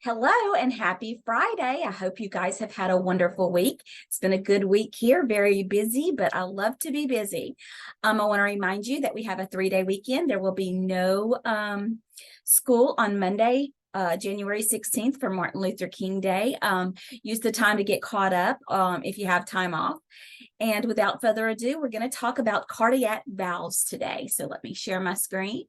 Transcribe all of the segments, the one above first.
Hello and happy Friday. I hope you guys have had a wonderful week. It's been a good week here, very busy, but I love to be busy. I want to remind you that we have a 3-day weekend. There will be no school on Monday, January 16th for Martin Luther King Day. Use the time to get caught up if you have time off. And without further ado, we're going to talk about cardiac valves today. So let me share my screen.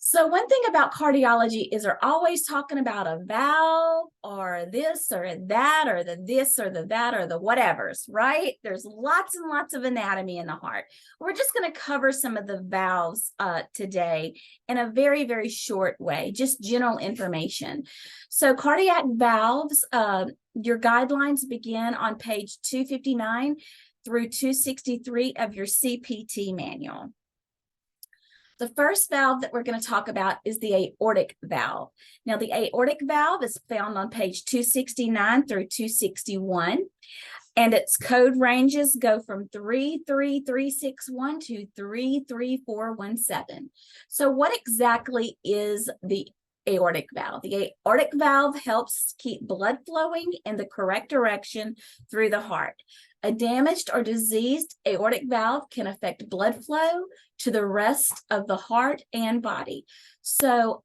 So one thing about cardiology is they're always talking about a valve or this or that or the this or the that or the whatevers, right? There's lots and lots of anatomy in the heart. We're just going to cover some of the valves today in a very, very short way, just general information. So cardiac valves, your guidelines begin on page 259 through 263 of your CPT manual. The first valve that we're going to talk about is the aortic valve. Now, the aortic valve is found on page 269 through 261, and its code ranges go from 33361 to 33417. So what exactly is the aortic valve? The aortic valve helps keep blood flowing in the correct direction through the heart. A damaged or diseased aortic valve can affect blood flow to the rest of the heart and body. So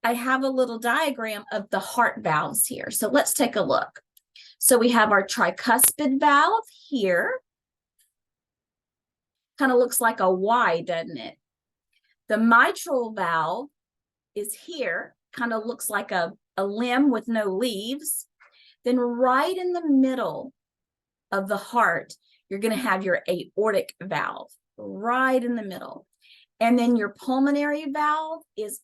I have a little diagram of the heart valves here. So let's take a look. So we have our tricuspid valve here. Kind of looks like a Y, doesn't it? The mitral valve is here. Kind of looks like a limb with no leaves. Then right in the middle of the heart, you're going to have your aortic valve right in the middle. And then your pulmonary valve is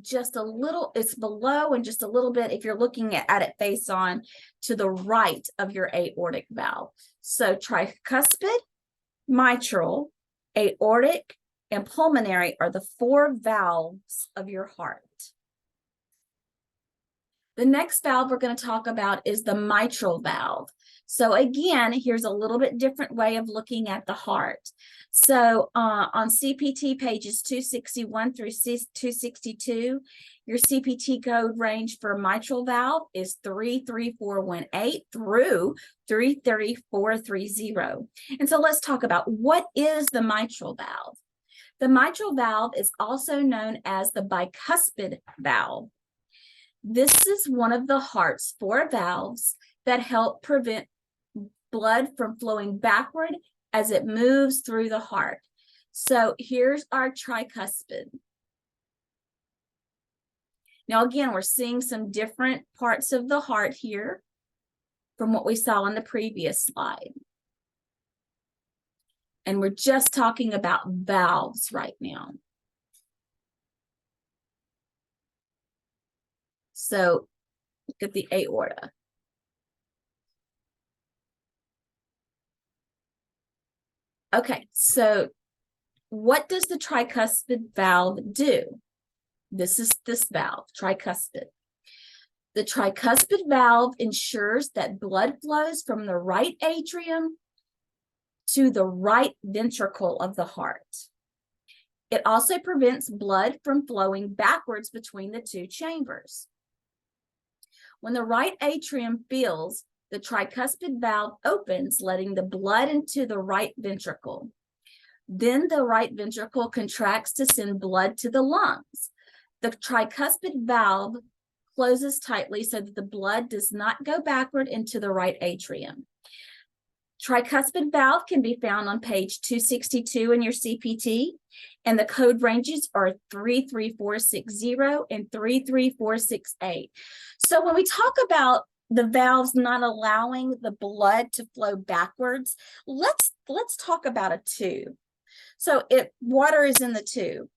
just a little, it's below and just a little bit, if you're looking at it face on, to the right of your aortic valve. So tricuspid, mitral, aortic, and pulmonary are the 4 valves of your heart. The next valve we're going to talk about is the mitral valve. So again, here's a little bit different way of looking at the heart. So on CPT pages 261 through 262, your CPT code range for mitral valve is 33418 through 33430. And so let's talk about what is the mitral valve. The mitral valve is also known as the bicuspid valve. This is one of the heart's 4 valves that help prevent blood from flowing backward as it moves through the heart. So here's our tricuspid. Now, again, we're seeing some different parts of the heart here from what we saw on the previous slide. And we're just talking about valves right now. So look at the aorta. Okay, so what does the tricuspid valve do? This is this valve, tricuspid. The tricuspid valve ensures that blood flows from the right atrium to the right ventricle of the heart. It also prevents blood from flowing backwards between the 2 chambers. When the right atrium fills, the tricuspid valve opens, letting the blood into the right ventricle. Then the right ventricle contracts to send blood to the lungs. The tricuspid valve closes tightly so that the blood does not go backward into the right atrium. Tricuspid valve can be found on page 262 in your CPT, and the code ranges are 33460 and 33468. So when we talk about the valves not allowing the blood to flow backwards, let's talk about a tube. So if water is in the tube,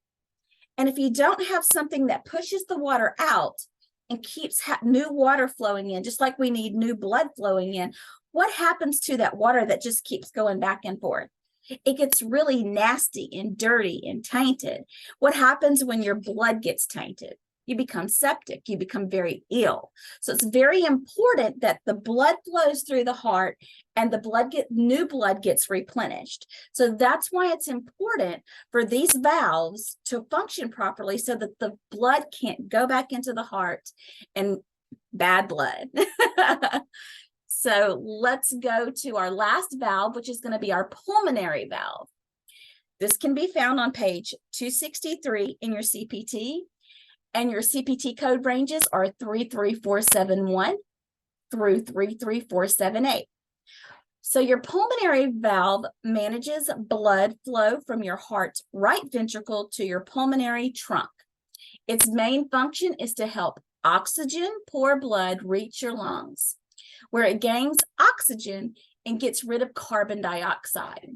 and if you don't have something that pushes the water out and keeps new water flowing in, just like we need new blood flowing in, what happens to that water that just keeps going back and forth? It gets really nasty and dirty and tainted. What happens when your blood gets tainted? you become septic, you become very ill. So it's very important that the blood flows through the heart and the new blood gets replenished. So that's why it's important for these valves to function properly so that the blood can't go back into the heart and bad blood. So let's go to our last valve, which is going to be our pulmonary valve. This can be found on page 263 in your CPT, and your CPT code ranges are 33471 through 33478. So your pulmonary valve manages blood flow from your heart's right ventricle to your pulmonary trunk. Its main function is to help oxygen poor blood reach your lungs, where it gains oxygen and gets rid of carbon dioxide.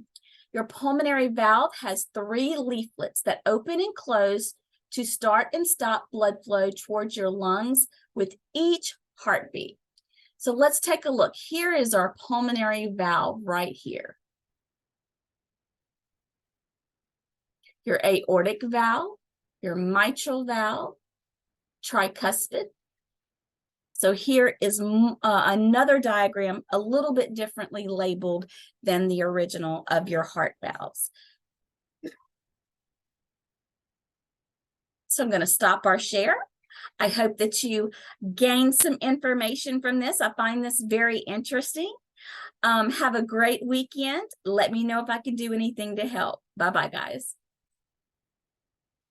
Your pulmonary valve has 3 leaflets that open and close to start and stop blood flow towards your lungs with each heartbeat. So let's take a look. Here is our pulmonary valve right here. Your aortic valve, your mitral valve, tricuspid. So here is another diagram, a little bit differently labeled than the original of your heart valves. So I'm going to stop our share. I hope that you gained some information from this. I find this very interesting. Have a great weekend. Let me know if I can do anything to help. Bye-bye, guys.